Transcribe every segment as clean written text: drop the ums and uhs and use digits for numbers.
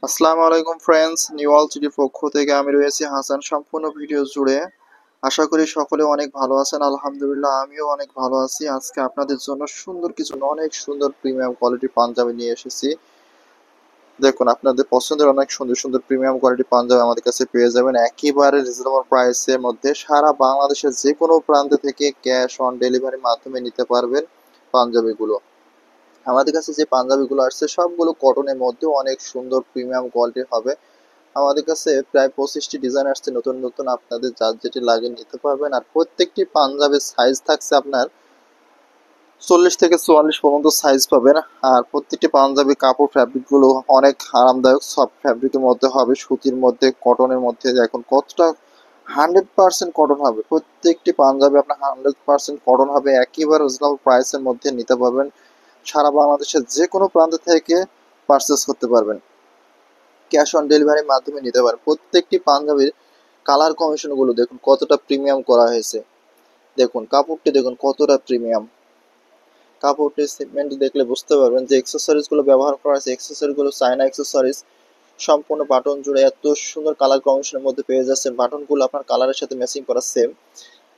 আসসালামু আলাইকুম friends, new all সিটির পক্ষ থেকে আমি রয়েছি হাসান। সম্পূর্ণ ভিডিও জুড়ে আশা করি সকলে অনেক ভালো আছেন। আলহামদুলিল্লাহ, আমিও অনেক ভালো আছি। আজকে আপনাদের জন্য সুন্দর কিছু অনেক সুন্দর প্রিমিয়াম কোয়ালিটির পাঞ্জাবি নিয়ে এসেছি। দেখুন, আপনাদের পছন্দের অনেক সুন্দর সুন্দর প্রিমিয়াম কোয়ালিটি পাঞ্জাবি আমাদের কাছে পেয়ে যাবেন একেবারে রিজনেবল প্রাইসের মধ্যে। সারা বাংলাদেশের যে কোনো প্রান্ত থেকে ক্যাশ অন ডেলিভারির মাধ্যমে নিতে পারবেন পাঞ্জাবিগুলো। আমাদের কাছে যে পাঞ্জাবিগুলো আসছে সবগুলো কটনের মধ্যে অনেক সুন্দর প্রিমিয়াম কোয়ালিটির হবে। আমাদের কাছে প্রায় 25টি ডিজাইন আসছে নতুন নতুন, আপনাদের যার যেটি লাগে নিতে পারবেন। আর প্রত্যেকটি পাঞ্জাবের সাইজ থাকছে আপনার 40 থেকে 44 পর্যন্ত সাইজ পাবেন। আর প্রত্যেকটি পাঞ্জাবি কাপড় ফ্যাব্রিকগুলো অনেক আরামদায়ক, সফট ফ্যাব্রিকের মধ্যে হবে, সুতির মধ্যে, কটনের মধ্যে। এখন কতটা 100% কটন হবে, প্রত্যেকটি পাঞ্জাবি আপনার 100% কটন হবে, একেবারে রিজনেবল প্রাইসের মধ্যে নিতে পারবেন। সারা বাংলাদেশের যে কোনো প্রান্ত থেকে পারচেস করতে পারবেন, ক্যাশ অন ডেলিভারির মাধ্যমে নিতে পারেন। প্রত্যেকটি পাঞ্জাবির কালার কম্বিনেশনগুলো দেখুন কতটা প্রিমিয়াম করা হয়েছে। দেখুন কাপড়টি দেখুন কতটা প্রিমিয়াম। কাপড়টির সেগমেন্ট দেখলে বুঝতে পারবেন যে গুলো ব্যবহার করা হয়েছে, গুলো চায়না অ্যাক্সেসরিজ। সম্পূর্ণ বাটন জুড়ে এত সুন্দর কালার কম্বিনেশনের মধ্যে পেয়ে যাচ্ছেন। বাটনগুলো আপনার কালারের সাথে ম্যাচিং করা সেম।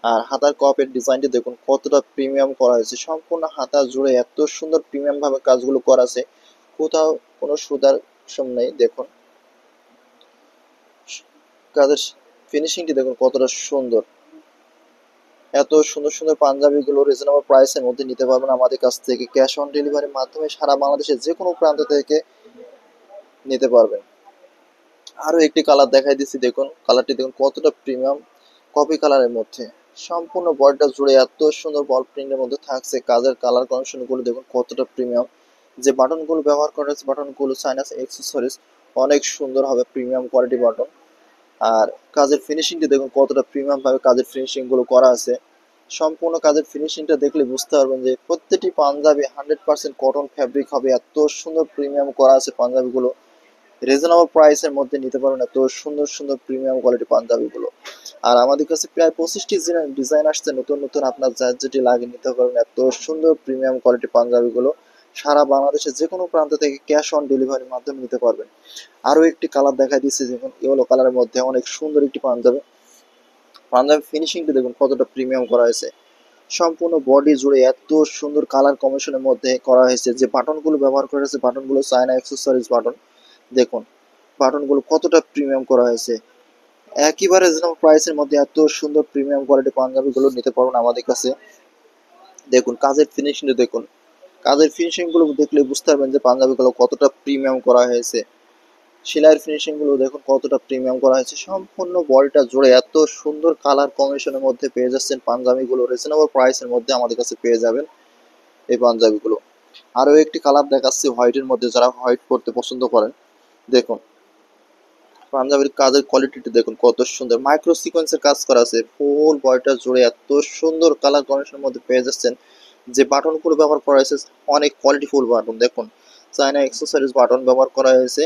আর হাতার কপের ডিজাইনটি দেখুন কতটা প্রিমিয়াম করা হয়েছে। সম্পূর্ণ হাতা জুড়ে এত সুন্দর প্রিমিয়াম ভাবে কাজগুলো করা আছে, কোথাও কোনো সুতার নেই। দেখুন কাজের ফিনিশিংটি দেখুন কতটা সুন্দর। এত সুন্দর সুন্দর পাঞ্জাবিগুলো রিজনেবল প্রাইসের মধ্যে নিতে পারবেন আমাদের কাছ থেকে ক্যাশ অন ডেলিভারির মাধ্যমে। সারা বাংলাদেশের যে কোনো প্রান্ত থেকে নিতে পারবেন। আরও একটি কালার দেখাই দিচ্ছি, দেখুন কালারটি দেখুন কতটা প্রিমিয়াম, কফি কালারের মধ্যে। সম্পূর্ণ বডিটা জুড়ে এত সুন্দর বল প্রিন্টের মধ্যে থাকছে। কাজের কালার কম্বিনেশনগুলো দেখুন কতটা প্রিমিয়াম। যে বাটনগুলো ব্যবহার করা হয়েছে বাটনগুলো চাইনাস অ্যাক্সেসরিজ, অনেক সুন্দর হবে, প্রিমিয়াম কোয়ালিটি বাটন। আর কাজের ফিনিশিংটা দেখুন কতটা প্রিমিয়াম ভাবে কাজের ফিনিশিং গুলো করা আছে। সম্পূর্ণ কাজের ফিনিশিংটা দেখলে বুঝতে পারবেন যে প্রত্যেকটি পাঞ্জাবি 100% কটন ফ্যাব্রিক হবে। এত সুন্দর প্রিমিয়াম করা আছে পাঞ্জাবিগুলো, রিজনেবল প্রাইসের মধ্যে নিতে পারবেন এত সুন্দর সুন্দর প্রিমিয়াম কোয়ালিটি পাঞ্জাবিগুলো। আর আমাদের কাছে প্রায় 25টি ডিজাইন আসছে নতুন নতুন, আপনার যার যেটি লাগে নিতে পারবেন এত সুন্দর প্রিমিয়াম কোয়ালিটি পাঞ্জাবিগুলো। সারা বাংলাদেশের যে কোনো প্রান্ত থেকে ক্যাশ অন ডেলিভারির মাধ্যমে নিতে পারবেন। আরও একটি কালার দেখা দিচ্ছে, দেখুন ইয়েলো কালারের মধ্যে অনেক সুন্দর একটি পাঞ্জাবি। পাঞ্জাবি ফিনিশিংটা দেখুন কতটা প্রিমিয়াম করা হয়েছে। সম্পূর্ণ বডি জুড়ে এত সুন্দর কালার কম্বিনেশনের মধ্যে করা হয়েছে। যে বাটনগুলো ব্যবহার করা হয়েছে বাটনগুলো চায়না অ্যাক্সেসরিজ বাটন। দেখুন বাটনগুলো কতটা প্রিমিয়াম করা হয়েছে। একেবারে রিজনেবল প্রাইসের মধ্যে এত সুন্দর প্রিমিয়াম কোয়ালিটি পাঞ্জাবিগুলো নিতে পারবেন আমাদের কাছে। দেখুন কাজের ফিনিশিংটা দেখুন, কাজের ফিনিশিংগুলো দেখলে বুঝতে পারবেন যে পাঞ্জাবিগুলো কতটা প্রিমিয়াম করা হয়েছে। সেলাইয়ের ফিনিশিং গুলো দেখুন কতটা প্রিমিয়াম করা হয়েছে। সম্পূর্ণ বডিটা জুড়ে এত সুন্দর কালার কম্বিনেশনের মধ্যে পেয়ে যাচ্ছেন পাঞ্জাবিগুলো, রিজনেবল প্রাইসের মধ্যে আমাদের কাছে পেয়ে যাবেন এই পাঞ্জাবিগুলো। আরও একটি কালার দেখাচ্ছি হোয়াইটের মধ্যে, যারা হোয়াইট পরতে পছন্দ করেন। দেখুন পাঞ্জাবির কাজের কোয়ালিটিটি দেখুন কত সুন্দর, মাইক্রো সিকোয়েন্সের কাজ করা আছে। ফুল বডিটা জুড়ে এত সুন্দর কালার কম্বিনেশনের মধ্যে পেয়ে যাচ্ছেন। যে বাটনগুলো ব্যবহার করা হয়েছে অনেক কোয়ালিটিফুল বাটন। দেখুন চায়না অ্যাক্সেসরিজ বাটন ব্যবহার করা হয়েছে,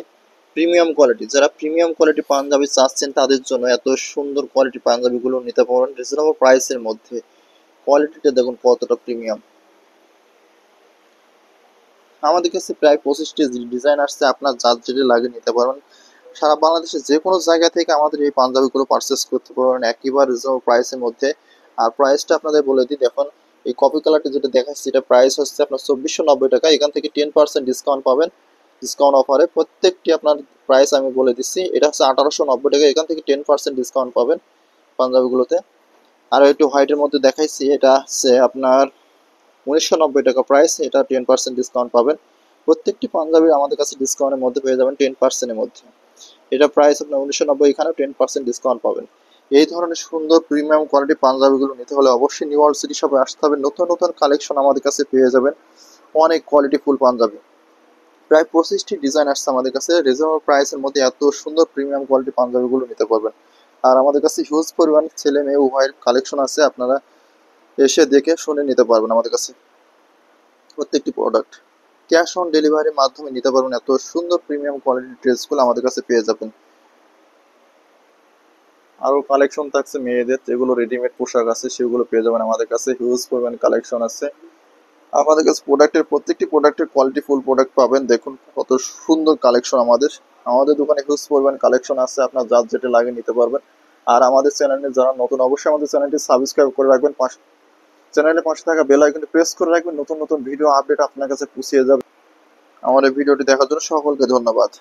প্রিমিয়াম কোয়ালিটি। যারা প্রিমিয়াম কোয়ালিটি পাঞ্জাবি চাচ্ছেন তাদের জন্য এত সুন্দর কোয়ালিটি পাঞ্জাবিগুলো নিতে পারেন রিজনেবল প্রাইসের মধ্যে। কোয়ালিটিটা দেখুন কতটা প্রিমিয়াম। আমাদের কাছে প্রায় 25টি ডিজাইন আসছে, আপনার যার যেটি লাগে নিতে পারেন। সারা বাংলাদেশের যে কোনো জায়গা থেকে আমাদের এই পাঞ্জাবিগুলো পারচেস করতে পারবেন একেবারে রিজনেবল প্রাইসের মধ্যে। আর প্রাইসটা আপনাদের বলে দিই, দেখুন এই কপি কালারটি যেটা দেখাচ্ছি এটা প্রাইস হচ্ছে আপনার 2490 টাকা। এখান থেকে 10% ডিসকাউন্ট পাবেন, ডিসকাউন্ট অফারে। প্রত্যেকটি আপনার প্রাইস আমি বলে দিচ্ছি, এটা হচ্ছে 1890 টাকা, এখান থেকে 10% ডিসকাউন্ট পাবেন পাঞ্জাবিগুলোতে। আর একটু হোয়াইটের মধ্যে দেখাইছি, এটা হচ্ছে আপনার 1990 টাকা প্রাইস, এটা 10% ডিসকাউন্ট পাবেন। প্রত্যেকটি পাঞ্জাবি আমাদের কাছে ডিসকাউন্টের মধ্যে পেয়ে যাবেন 10%-এর মধ্যে। এটা প্রাইস আপনার 1990, এখানেও 10% ডিসকাউন্ট পাবেন। এই ধরনের সুন্দর প্রিমিয়াম কোয়ালিটি পাঞ্জাবিগুলো নিতে হলে অবশ্যই নিউ ওয়ার্ল্ড সিটি শপে আসতে হবে। নতুন নতুন কালেকশন আমাদের কাছে পেয়ে যাবেন, অনেক কোয়ালিটি ফুল পাঞ্জাবি। প্রায় 25টি ডিজাইন আসছে আমাদের কাছে রিজনেবল প্রাইসের মধ্যে, এত সুন্দর প্রিমিয়াম কোয়ালিটি পাঞ্জাবিগুলো নিতে পারবেন। আর আমাদের কাছে হিউজ পরিমাণ ছেলে মেয়ে উভয়ের কালেকশন আছে, আপনারা এসে দেখে শুনে নিতে পারবেন আমাদের কাছে প্রত্যেকটি প্রোডাক্ট। ক্যাশ অন ডেলিভারির মাধ্যমে নিতে পারবেন এত সুন্দর প্রিমিয়াম কোয়ালিটির ড্রেসগুলো আমাদের কাছে পেয়ে যাবেন। আরও কালেকশন থাকছে মেয়েদের, যেগুলো রেডিমেড পোশাক আছে সেগুলো পেয়ে যাবেন আমাদের কাছে, হিউজ পরিমাণ কালেকশন আছে আমাদের কাছে। প্রোডাক্টের প্রত্যেকটি প্রোডাক্টের কোয়ালিটি ফুল প্রোডাক্ট পাবেন। দেখুন কত সুন্দর কালেকশন আমাদের। আমাদের দোকানে হিউজ পরিমাণ কালেকশন আছে, আপনার যার যেটা লাগে নিতে পারবেন। আর আমাদের চ্যানেলে যারা নতুন, অবশ্যই আমাদের চ্যানেলটি সাবস্ক্রাইব করে রাখবেন, চ্যানেলের পাশে থাকা বেল আইকনটি প্রেস করে রাখবেন, নতুন নতুন ভিডিও আপডেট আপনার কাছে পৌঁছে যাবে। আমার এই ভিডিওটি দেখার জন্য সকলকে ধন্যবাদ।